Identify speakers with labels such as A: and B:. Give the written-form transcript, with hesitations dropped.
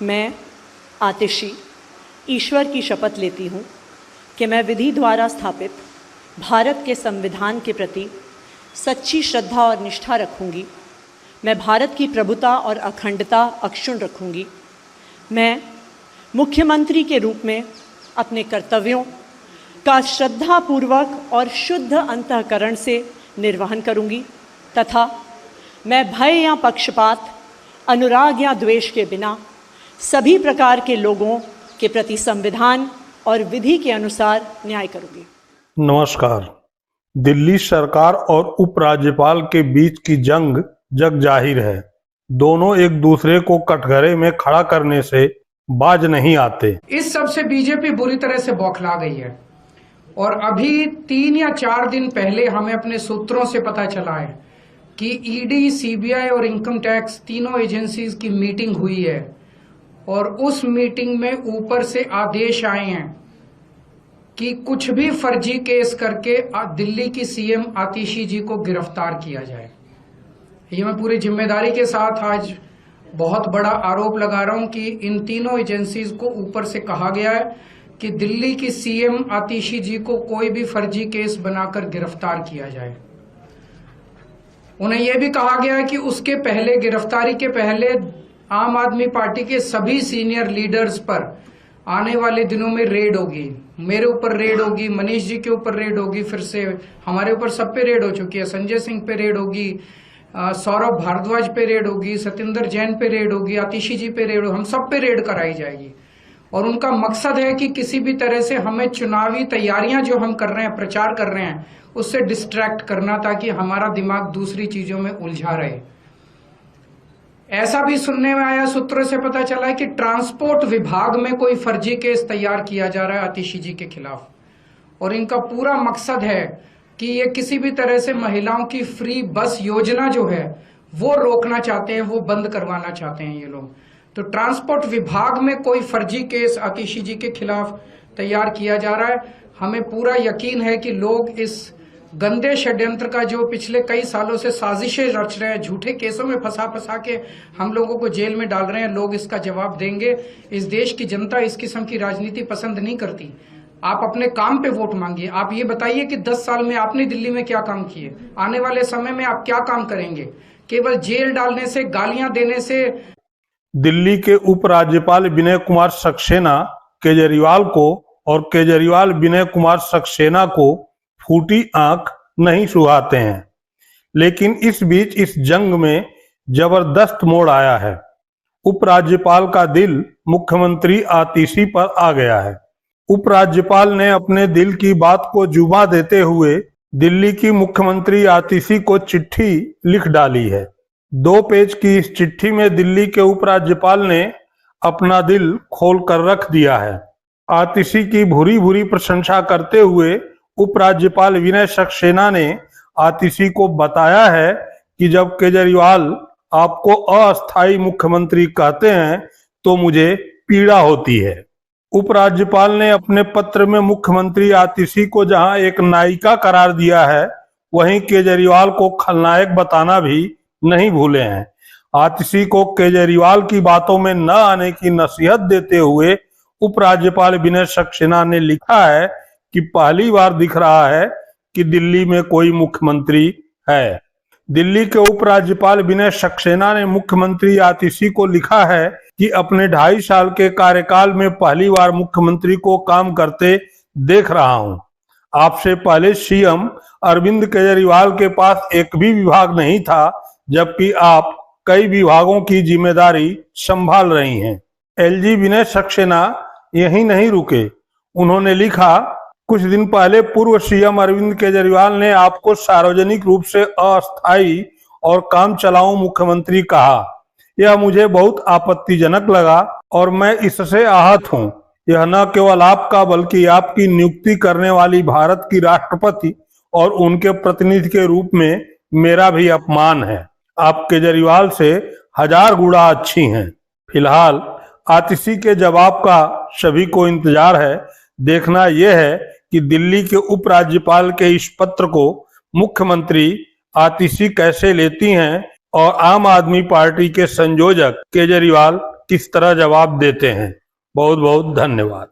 A: मैं आतिशी ईश्वर की शपथ लेती हूँ कि मैं विधि द्वारा स्थापित भारत के संविधान के प्रति सच्ची श्रद्धा और निष्ठा रखूँगी। मैं भारत की प्रभुता और अखंडता अक्षुण्ण रखूँगी। मैं मुख्यमंत्री के रूप में अपने कर्तव्यों का श्रद्धापूर्वक और शुद्ध अंतःकरण से निर्वहन करूँगी तथा मैं भय या पक्षपात, अनुराग या द्वेष के बिना सभी प्रकार के लोगों के प्रति संविधान और विधि के अनुसार न्याय करूँगी।
B: नमस्कार। दिल्ली सरकार और उपराज्यपाल के बीच की जंग जग जाहिर है। दोनों एक दूसरे को कटघरे में खड़ा करने से बाज नहीं आते।
C: इस सब से बीजेपी बुरी तरह से बौखला गई है और अभी 3 या 4 दिन पहले हमें अपने सूत्रों से पता चला है कि ईडी, सीबीआई और इनकम टैक्स तीनों एजेंसीज की मीटिंग हुई है और उस मीटिंग में ऊपर से आदेश आए हैं कि कुछ भी फर्जी केस करके दिल्ली की सीएम आतिशी जी को गिरफ्तार किया जाए। ये मैं पूरी जिम्मेदारी के साथ आज बहुत बड़ा आरोप लगा रहा हूं कि इन तीनों एजेंसीज को ऊपर से कहा गया है कि दिल्ली की सीएम आतिशी जी को कोई भी फर्जी केस बनाकर गिरफ्तार किया जाए। उन्हें यह भी कहा गया है कि उसके पहले, गिरफ्तारी के पहले, आम आदमी पार्टी के सभी सीनियर लीडर्स पर आने वाले दिनों में रेड होगी। मेरे ऊपर रेड होगी, मनीष जी के ऊपर रेड होगी, फिर से हमारे ऊपर सब पे रेड हो चुकी है। संजय सिंह पे रेड होगी, सौरभ भारद्वाज पे रेड होगी, सत्येंद्र जैन पे रेड होगी, आतिशी जी पे रेड होगी, हम सब पे रेड कराई जाएगी। और उनका मकसद है कि किसी भी तरह से हमें चुनावी तैयारियां जो हम कर रहे हैं, प्रचार कर रहे हैं, उससे डिस्ट्रैक्ट करना ताकि हमारा दिमाग दूसरी चीजों में उलझा रहे। ऐसा भी सुनने में आया, सूत्रों से पता चला है कि ट्रांसपोर्ट विभाग में कोई फर्जी केस तैयार किया जा रहा है आतिशी जी के खिलाफ और इनका पूरा मकसद है कि ये किसी भी तरह से महिलाओं की फ्री बस योजना जो है वो रोकना चाहते हैं, वो बंद करवाना चाहते हैं ये लोग। तो ट्रांसपोर्ट विभाग में कोई फर्जी केस आतिशी जी के खिलाफ तैयार किया जा रहा है। हमें पूरा यकीन है कि लोग इस गंदे षड्यंत्र का जो पिछले कई सालों से साजिशें रच रहे हैं, झूठे केसों में फंसा के हम लोगों को जेल में डाल रहे हैं, लोग इसका जवाब देंगे। इस देश की जनता इस किस्म की राजनीति पसंद नहीं करती। आप अपने काम पे वोट मांगिए। आप ये बताइए कि 10 साल में आपने दिल्ली में क्या काम किए, आने वाले समय में आप क्या काम करेंगे? केवल जेल डालने से, गालियां देने से।
B: दिल्ली के उपराज्यपाल विनय कुमार सक्सेना केजरीवाल को और केजरीवाल विनय कुमार सक्सेना को फूटी आंख नहीं सुहाते हैं। लेकिन इस बीच इस जंग में जबरदस्त मोड़ आया है। उपराज्यपाल का दिल मुख्यमंत्री आतिशी पर आ गया है। उपराज्यपाल ने अपने दिल की बात को जुबा देते हुए दिल्ली की मुख्यमंत्री आतिशी को चिट्ठी लिख डाली है। 2 पेज की इस चिट्ठी में दिल्ली के उपराज्यपाल ने अपना दिल खोल कर रख दिया है। आतिशी की भूरी भूरी प्रशंसा करते हुए उपराज्यपाल विनय सक्सेना ने आतिशी को बताया है कि जब केजरीवाल आपको अस्थायी मुख्यमंत्री कहते हैं तो मुझे पीड़ा होती है। उपराज्यपाल ने अपने पत्र में मुख्यमंत्री आतिशी को जहां एक नायिका करार दिया है, वहीं केजरीवाल को खलनायक बताना भी नहीं भूले हैं। आतिशी को केजरीवाल की बातों में न आने की नसीहत देते हुए उपराज्यपाल विनय सक्सेना ने लिखा है कि पहली बार दिख रहा है कि दिल्ली में कोई मुख्यमंत्री है। दिल्ली के उपराज्यपाल विनय सक्सेना ने मुख्यमंत्री आतिशी को लिखा है कि अपने 2.5 साल के कार्यकाल में पहली बार मुख्यमंत्री को काम करते देख रहा हूं। आपसे पहले सीएम अरविंद केजरीवाल के पास एक भी विभाग नहीं था, जबकि आप कई विभागों की जिम्मेदारी संभाल रही हैं। एलजी विनय सक्सेना यहीं नहीं रुके। उन्होंने लिखा, कुछ दिन पहले पूर्व सीएम अरविंद केजरीवाल ने आपको सार्वजनिक रूप से अस्थायी और काम चलाऊ मुख्यमंत्री कहा। यह मुझे बहुत आपत्तिजनक लगा और मैं इससे आहत हूं। यह न केवल आपका बल्कि आपकी नियुक्ति करने वाली भारत की राष्ट्रपति और उनके प्रतिनिधि के रूप में मेरा भी अपमान है। आप केजरीवाल से 1000 गुना अच्छी हैं। फिलहाल आतिशी के जवाब का सभी को इंतजार है। देखना यह है कि दिल्ली के उपराज्यपाल के इस पत्र को मुख्यमंत्री आतिशी कैसे लेती हैं और आम आदमी पार्टी के संयोजक केजरीवाल किस तरह जवाब देते हैं। बहुत बहुत धन्यवाद।